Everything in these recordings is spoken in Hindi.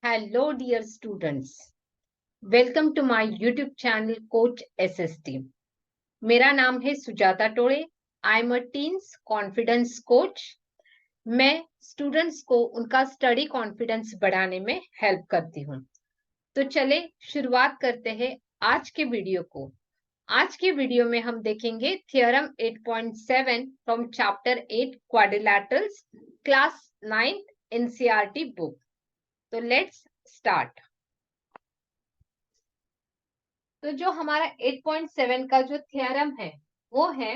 Hello, dear students. Welcome to my YouTube channel, Coach SST. मेरा नाम है Sujata Tode. I am a teens confidence coach. मैं स्टूडेंट्स को उनका स्टडी कॉन्फिडेंस बढ़ाने में हेल्प करती हूँ. तो चले शुरुआत करते हैं आज के वीडियो को. आज के वीडियो में हम देखेंगे theorem 8.7 from chapter 8 quadrilaterals, class 9th NCERT book. तो लेट्स स्टार्ट. तो जो हमारा 8.7 का जो थ्योरम है वो है,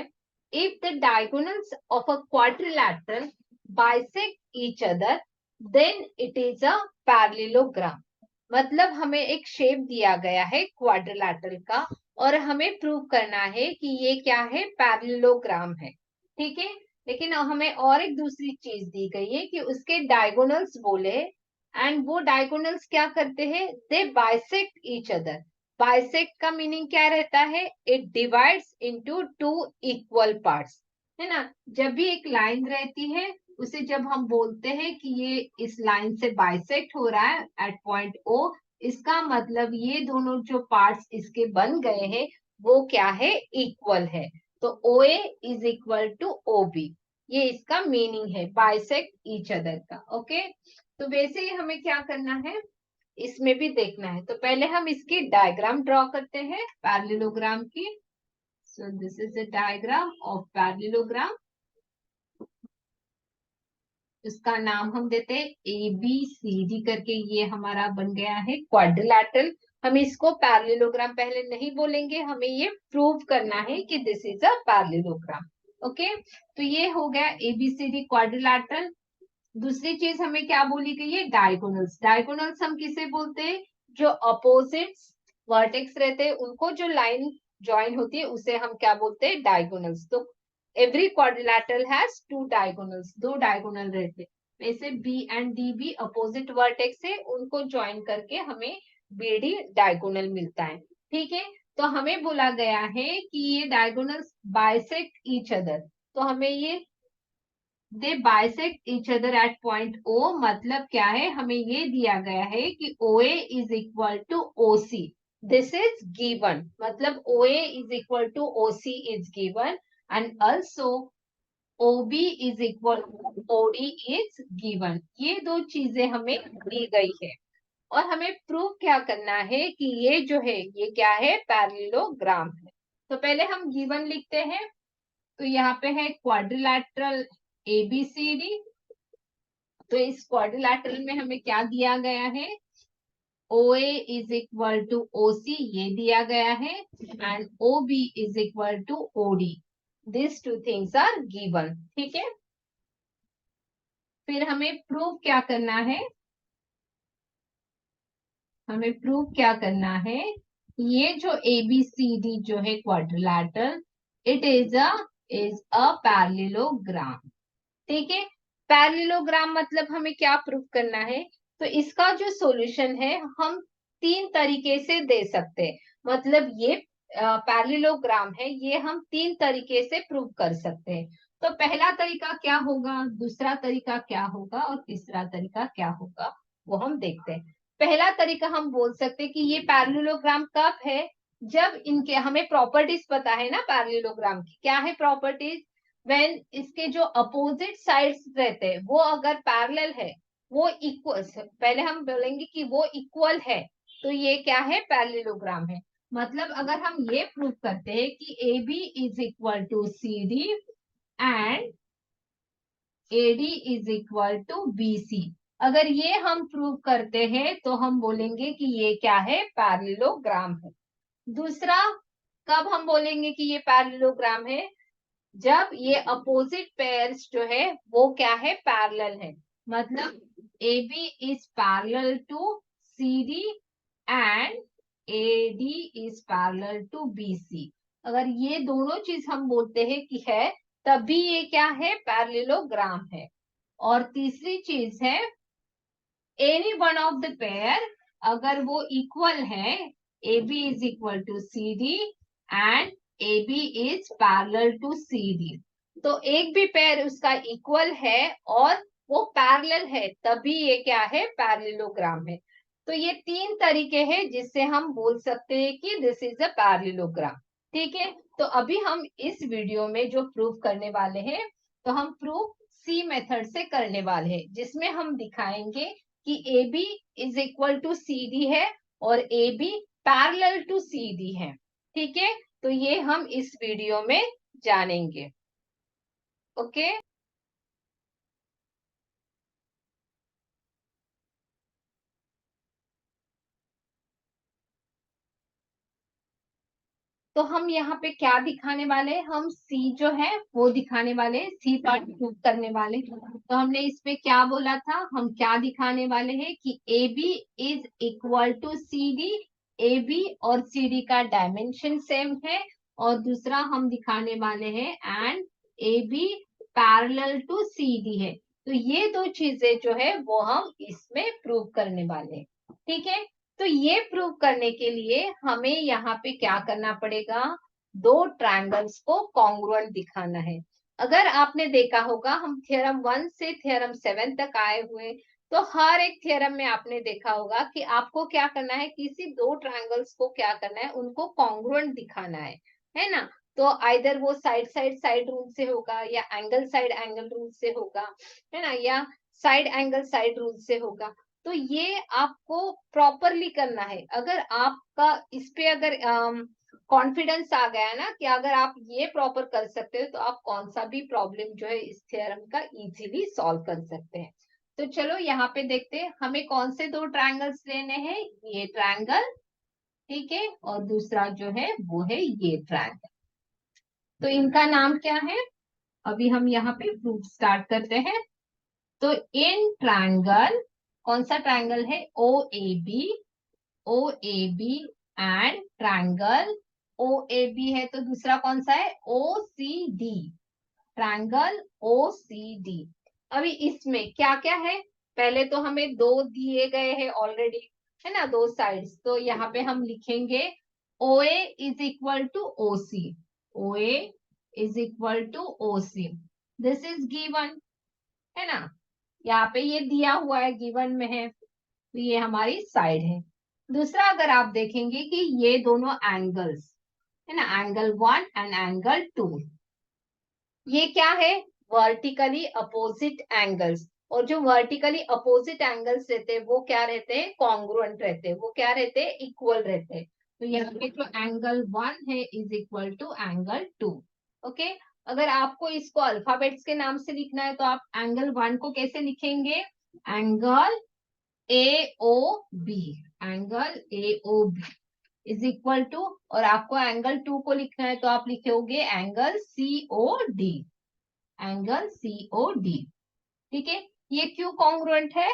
if the diagonals of a quadrilateral bisect each other than it is a parallelogram. मतलब हमें एक शेप दिया गया है क्वाड्रिलैटरल का और हमें प्रूव करना है कि ये क्या है, पैरेललोग्राम है. ठीक है, लेकिन हमें और एक दूसरी चीज दी गई है कि उसके डायगोनल्स बोले, एंड वो डायगोनल्स क्या करते हैं, दे बाइसेक्ट ईच अदर. बाइसेक्ट का मीनिंग क्या रहता है, it divides into two equal parts, है ना. जब भी एक लाइन रहती है उसे जब हम बोलते हैं कि ये इस लाइन से बाइसेक्ट हो रहा है एट पॉइंट ओ, इसका मतलब ये दोनों जो पार्ट्स इसके बन गए हैं वो क्या है, इक्वल है. तो O A is equal to O B, ये इसका मीनिंग है बाइसेक्ट ईच अदर का. ओके, तो वैसे ही हमें क्या करना है, इसमें भी देखना है. तो पहले हम इसकी डायग्राम ड्रॉ करते हैं पैरेललोग्राम की. So this is the diagram of parallelogram. इसका नाम हम देते हैं ए बी सी डी करके. ये हमारा बन गया है क्वाड्रिलैटरल. हम इसको पैरेललोग्राम पहले नहीं बोलेंगे, हमें ये प्रूव करना है कि this is a parallelogram. Okay, तो ये हो गया एबीसीडी क्वाड्रिलैटरल. दूसरी चीज हमें क्या बोली गई है, डायगोनल्स. डायगोनल्स हम किसे बोलते हैं, जो अपोजिट्स वर्टेक्स रहते हैं उनको जो लाइन ज्वाइन होती है उसे हम क्या बोलते हैं, डायगोनल्स. तो every quadrilateral has two diagonals, दो डायगोनल रहते हैं. वैसे बी एंड डी भी अपोजिट वर्टेक्स है, उनको ज्वाइन करके हमें बी डी डायगोनल मिलता है. ठीक है, तो हमें बोला गया है कि ये डायगोनल्स बाइसेक्ट ईच अदर. तो हमें ये they bisect each other at point O, मतलब क्या है, हमें ये दिया गया है कि O A is equal to O C. This is given, मतलब O A is equal to O C is given, and also O B is equal to O D is given. ये दो चीजें हमें दी गई है और हमें प्रूव क्या करना है कि ये जो है ये क्या है, पैरेललोग्राम है. तो पहले हम गिवन लिखते हैं. तो यहाँ पे है क्वाड्रिलैटरल ABCD. तो इस क्वाड्रिलैटरल में हमें क्या दिया गया है, OA is equal to OC, ये दिया गया है, and OB is equal to OD. This two things are given. ठीक है, फिर हमें प्रूव क्या करना है, हमें प्रूव क्या करना है, ये जो ABCD जो है quadrilateral, it is a parallelogram. ठीक है, पैरेललोग्राम मतलब हमें क्या प्रूफ करना है, तो इसका जो सॉल्यूशन है हम तीन तरीके से दे सकते हैं. मतलब ये पैरेललोग्राम है, ये हम तीन तरीके से प्रूव कर सकते हैं. तो पहला तरीका क्या होगा, दूसरा तरीका क्या होगा और तीसरा तरीका क्या होगा, वो हम देखते हैं. पहला तरीका हम बोल सकते हैं कि ये पैरेललोग्राम कब है, जब इनके हमें प्रॉपर्टीज पता है ना पैरेललोग्राम की. क्या है प्रॉपर्टीज, व्हेन इसके जो अपोजिट साइड्स रहते हैं वो अगर पैरेलल है, वो इक्वल, पहले हम बोलेंगे कि वो इक्वल है, तो ये क्या है, पैरेललोग्राम है. मतलब अगर हम ये प्रूव करते हैं कि A B is equal to C D and A D is equal to B C, अगर ये हम प्रूव करते हैं तो हम बोलेंगे कि ये क्या है, पैरेललोग्राम है. दूसरा, कब हम बोलेंगे कि ये पैरेललोग्राम है, जब ये अपोजिट पेयर्स जो है वो क्या है, पैरेलल है. मतलब AB is parallel to CD and AD is parallel to BC. अगर ये दोनों चीज हम बोलते हैं कि है, तभी ये क्या है, पैरेललोग्राम है. और तीसरी चीज है, any one of the pair, अगर वो इक्वल है, AB is equal to CD and AB is parallel to CD. तो एक भी पेयर उसका इक्वल है और वो पैरेलल है, तभी ये क्या है, पैरेललोग्राम है। तो ये 3 तरीके हैं जिससे हम बोल सकते हैं कि दिस इज अ पैरेललोग्राम। ठीक है, तो अभी हम इस वीडियो में जो प्रूव करने वाले हैं, तो हम प्रूव सी मेथड से करने वाले हैं, जिसमें हम दिखाएंगे कि A B is equal to C D है और A B parallel to C D है। ठीक है, तो ये हम इस वीडियो में जानेंगे। ओके, तो हम यहाँ पे क्या दिखाने वाले हैं, हम सी जो है वो दिखाने वाले हैं, सी पार्ट प्रूव करने वाले हैं। तो हमने इसमें क्या बोला था, हम क्या दिखाने वाले हैं कि A B is equal to C D, A B और सी डी का डायमेंशन सेम है। और दूसरा हम दिखाने वाले हैं and A B parallel to C D है। तो ये दो चीजें जो है वो हम इसमें प्रूव करने वाले हैं। ठीक है, तो ये प्रूव करने के लिए हमें यहाँ पे क्या करना पड़ेगा, दो ट्रायंगल्स को कॉन्ग्रुएंट दिखाना है। अगर आपने देखा होगा, हम थ्योरम 1 से थ्योरम 7 तक आए हुए, तो हर एक थ्योरम में आपने देखा होगा कि आपको क्या करना है, किसी दो ट्रायंगल्स को क्या करना है, उनको कॉन्ग्रुएंट दिखाना है ना। तो आइदर वो साइड साइड साइड रूल से होगा, या एंगल साइड एंगल रूल से होगा, है ना, या साइड एंगल साइड रूल से होगा। तो ये आपको प्रॉपरली करना है। अगर आपका इस पे अगर कॉन्फिडेंस आ गया है ना कि अगर आप ये प्रॉपर कर सकते हो, तो आप कौन सा भी प्रॉब्लम जो है इस थ्योरम का इजीली सॉल्व कर सकते हैं। तो चलो यहाँ पे देखते हैं हमें कौन से दो ट्रायंगल्स लेने हैं, ये ट्रायंगल, ठीक है, और दूसरा जो है वो है ये ट्रायंगल। तो इनका नाम क्या है, अभी हम यहाँ पे प्रूफ स्टार्ट करते हैं। तो इन ट्रायंगल, कौन सा ट्रायंगल है, O A B, O A B and triangle O A B है, तो दूसरा कौन सा है, O C D, triangle O C D. अभी इसमें क्या क्या है, पहले तो हमें दो दिए गए हैं ऑलरेडी, है ना, दो साइड्स। तो यहाँ पे हम लिखेंगे O A is equal to O C, O A is equal to O C, this is given, है ना, यहाँ पे ये दिया हुआ है, गिवन में है, तो ये हमारी साइड है। दूसरा अगर आप देखेंगे कि ये दोनों एंगल्स, है ना, एंगल 1 एंड एंगल 2, ये क्या है, वर्टिकली अपोजिट एंगल्स। और जो वर्टिकली अपोजिट एंगल्स रहते हैं वो क्या रहते हैं, कॉन्ग्रुएंट रहते हैं, वो क्या रहते हैं, इक्वल रहते हैं। तो यहाँ पे जो एंगल 1 है is equal to angle 2। Okay, अगर आपको इसको अल्फाबेट्स के नाम से लिखना है, तो आप एंगल 1 को कैसे लिखेंगे, angle A O B, angle A O B is equal to, और आपको एंगल 2 को लिखना है तो आप लिखोगे angle C O D, angle C O D. ठीक है, ये क्यों कॉन्ग्रुएंट है,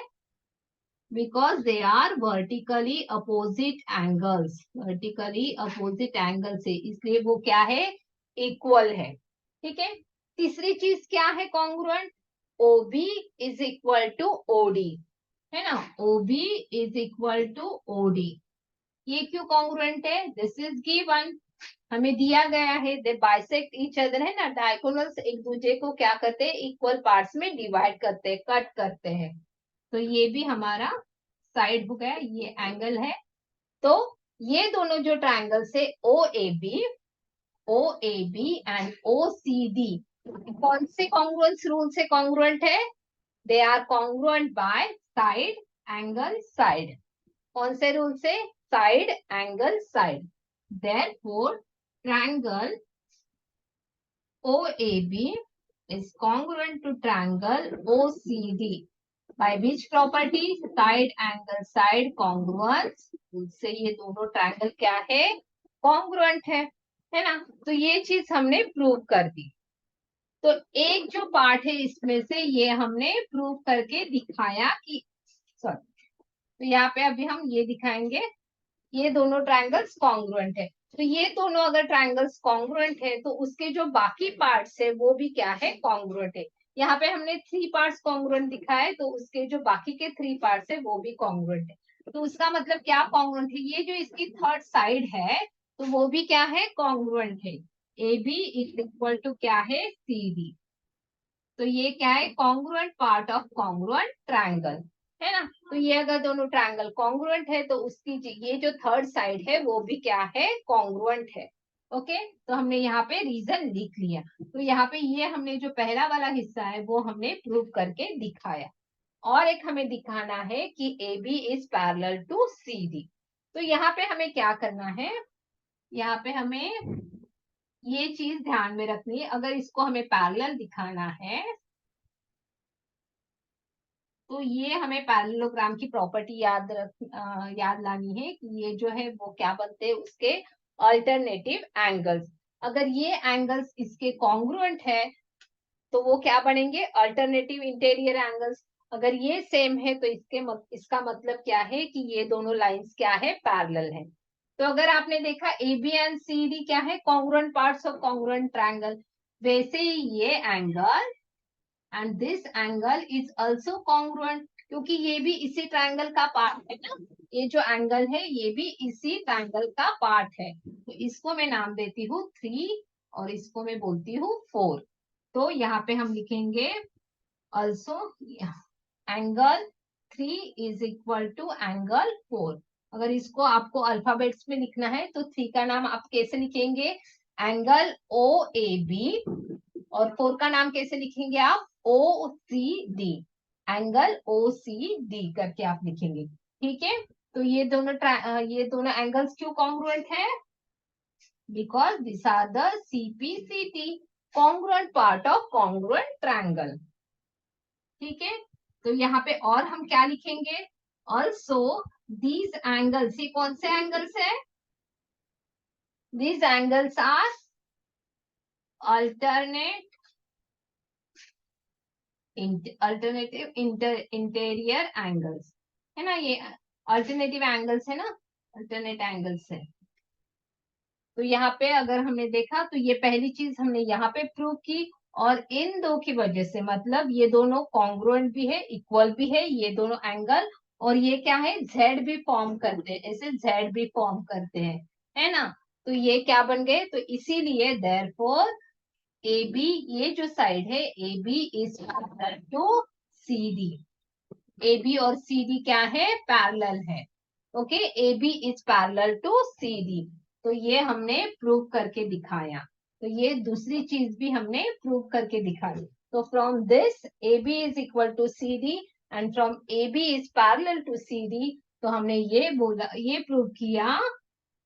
because they are vertically opposite angles, vertically opposite angle से, इसलिए वो क्या है, इक्वल है। ठीक है, तीसरी चीज क्या है congruent, O B is equal to O D, है ना, O B is equal to O D. ये क्यों कॉन्ग्रुएंट है, दिस इज गिवन, हमें दिया गया है, दे बाइसेक्ट ईच अदर, है ना, डायगोनल्स एक दूसरे को क्या करते हैं, इक्वल पार्ट्स में डिवाइड करते हैं, कट करते हैं। तो ये भी हमारा साइड हो गया, ये एंगल है। तो ये दोनों जो ट्रायंगल्स है, O A B, O A B and O C D, कौन से कॉन्ग्रुएंस रूल से कॉन्ग्रुएंट है, they are congruent by side angle side. कौन से रूल से, side angle side. Therefore, triangle OAB is congruent to triangle OCD. By which property? Side angle side congruence. उससे ये दोनों ट्रायंगल क्या है, कॉन्ग्रुएंट है ना। तो ये चीज हमने प्रूव कर दी। तो एक जो पार्ट है इसमें से ये हमने प्रूव करके दिखाया कि, सॉरी, तो यहाँ पे अभी हम ये दिखाएंगे, ये दोनों ट्रायंगल्स कॉन्ग्रुएंट है। तो ये दोनों अगर ट्रायंगल्स कॉन्ग्रुएंट है, तो उसके जो बाकी पार्ट्स है वो भी क्या है, कॉन्ग्रुएंट है। यहाँ पे हमने 3 पार्ट्स कॉन्ग्रुएंट दिखाए, तो उसके जो बाकी के 3 पार्ट्स है वो भी कॉन्ग्रुएंट है। तो उसका मतलब क्या कॉन्ग्रुएंट है, ये जो इसकी थर्ड साइड है तो वो भी क्या है, कॉन्ग्रुएंट है। A B is equal to क्या है, सी डी। तो ये क्या है, congruent part of congruent triangle, है ना। तो ये अगर दोनों ट्रायंगल कॉन्ग्रुएंट है तो उसकी ये जो थर्ड साइड है वो भी क्या है, कॉन्ग्रुएंट है। ओके, तो हमने यहाँ पे रीजन लिख लिया। तो यहाँ पे ये हमने जो पहला वाला हिस्सा है वो हमने प्रूव करके दिखाया। और एक हमें दिखाना है कि A B is parallel to C D. तो यहाँ पे हमें क्या करना है, यहाँ पे हमें ये चीज ध्यान में रखनी है, अगर इसको हमें पैरेलल दिखाना है तो ये हमें पैरेललोग्राम की प्रॉपर्टी याद लानी है कि ये जो है वो क्या बनते हैं, उसके अल्टरनेटिव एंगल्स। अगर ये एंगल्स इसके कॉन्ग्रुएंट है तो वो क्या बनेंगे, अल्टरनेटिव इंटीरियर एंगल्स। अगर ये सेम है तो इसका मतलब क्या है कि ये दोनों लाइंस क्या है, पैरेलल है। तो अगर आपने देखा A B and C D क्या है, congruent parts of congruent triangle, वैसे ही ये angle and this angle is also congruent, क्योंकि ये भी इसी ट्रायंगल का पार्ट है ना। ये जो एंगल है ये भी इसी ट्रायंगल का पार्ट है। तो इसको मैं नाम देती हूँ 3 और इसको मैं बोलती हूँ 4। तो यहाँ पे हम लिखेंगे also angle 3 is equal to angle 4। अगर इसको आपको अल्फाबेट्स में लिखना है तो 3 का नाम आप कैसे लिखेंगे, एंगल ओ ए बी, और 4 का नाम कैसे लिखेंगे आप, O C D, angle O C D करके आप लिखेंगे। ठीक है, तो ये दोनों एंगल्स क्यों कॉन्ग्रुएंट है, because this are the CPCT, congruent part of congruent triangle. ठीक है, तो यहाँ पे और हम क्या लिखेंगे, ऑल्सो दीज एंगल्स, ये कौन से एंगल्स है, these angles are alternative interior angles, है ना। ये अल्टरनेटिव एंगल्स है ना, अल्टरनेट एंगल्स है। तो यहाँ पे अगर हमने देखा तो ये पहली चीज हमने यहाँ पे प्रूव की, और इन दो की वजह से मतलब ये दोनों कॉन्ग्रुएंट भी है, इक्वल भी है ये दोनों एंगल, और ये क्या है, जेड भी फॉर्म करते हैं, ऐसे जेड भी फॉर्म करते हैं, है ना। तो ये क्या बन गए, तो इसीलिए देयरफॉर ए बी, ये जो साइड है A B is parallel to C D, A B और सी डी क्या है, पैरेलल है। Okay, A B is parallel to C D, तो ये हमने प्रूव करके दिखाया। तो ये दूसरी चीज भी हमने प्रूव करके दिखाई। तो from this A B is equal to C D and from A B is parallel to C D, तो हमने ये बोला, ये प्रूव किया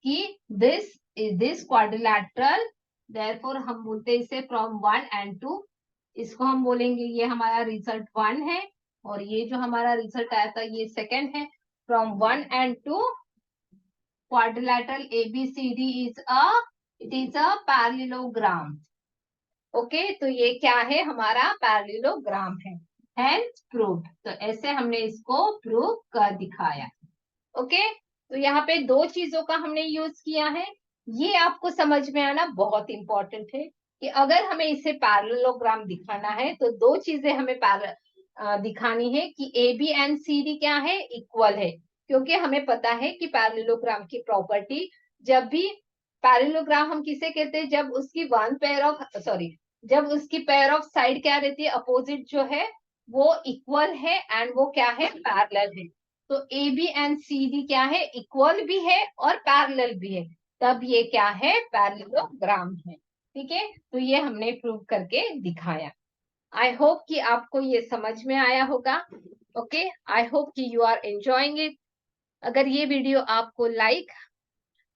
कि दिस क्वाड्रिलैटरल, देयरफॉर हम बोलते हैं इसे फ्रॉम 1 and 2, इसको हम बोलेंगे ये हमारा रिजल्ट 1 है, और ये जो हमारा रिजल्ट आया था ये सेकंड है। From 1 and 2 quadrilateral ABCD it is a parallelogram। Okay, तो ये क्या है, हमारा पैरेललोग्राम है, हेंस प्रूव्ड। तो ऐसे हमने इसको प्रूव कर दिखाया। ओके, तो यहाँ पे दो चीजों का हमने यूज किया है, ये आपको समझ में आना बहुत इंपॉर्टेंट है कि अगर हमें इसे पैरेललोग्राम दिखाना है तो दो चीजें हमें दिखानी है कि A B and C D क्या है, इक्वल है। क्योंकि हमें पता है कि पैरेललोग्राम की प्रॉपर्टी, जब भी पैरेललोग्राम हम किसे कहते हैं, जब उसकी वन पेयर ऑफ सॉरी जब उसकी पेयर ऑफ साइड क्या रहती है, अपोजिट जो है वो इक्वल है एंड वो क्या है, पैरेलल है। तो A B and C D क्या है, इक्वल भी है और पैरेलल भी है, तब ये क्या है, पैरेललोग्राम है। ठीक है, तो ये हमने प्रूव करके दिखाया। आई होप कि आपको ये समझ में आया होगा। ओके, आई होप कि यू आर एंजॉइंग इट। अगर ये वीडियो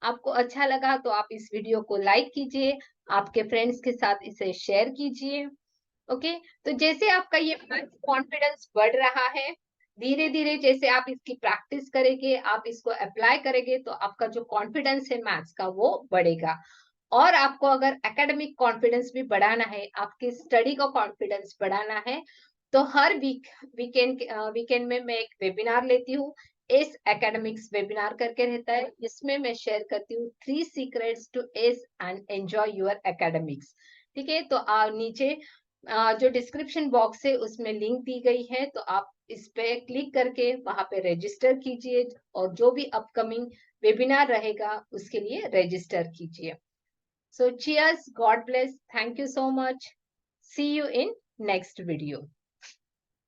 आपको अच्छा लगा तो आप इस वीडियो को लाइक कीजिए, आपके फ्रेंड्स के साथ इसे शेयर कीजिए। ओके, तो जैसे आपका ये कॉन्फिडेंस बढ़ रहा है, धीरे धीरे जैसे आप इसकी प्रैक्टिस करेंगे, आप इसको अप्लाई करेंगे, तो आपका जो कॉन्फिडेंस है मैथ्स का वो बढ़ेगा। और आपको अगर एकेडमिक कॉन्फिडेंस भी बढ़ाना है, आपकी स्टडी का कॉन्फिडेंस बढ़ाना है, तो हर वीकेंड में मैं एक वेबिनार लेती हूँ, एस एकेडमिक्स वेबिनार करके रहता है, जिसमें मैं शेयर करती हूँ 3 secrets to ace and enjoy your academics. ठीक है, तो नीचे जो डिस्क्रिप्शन बॉक्स है उसमें लिंक दी गई है, तो आप इस पे क्लिक करके वहां पे रजिस्टर कीजिए, और जो भी अपकमिंग वेबिनार रहेगा उसके लिए रजिस्टर कीजिए। So cheers, God bless, thank you so much. See you in next video.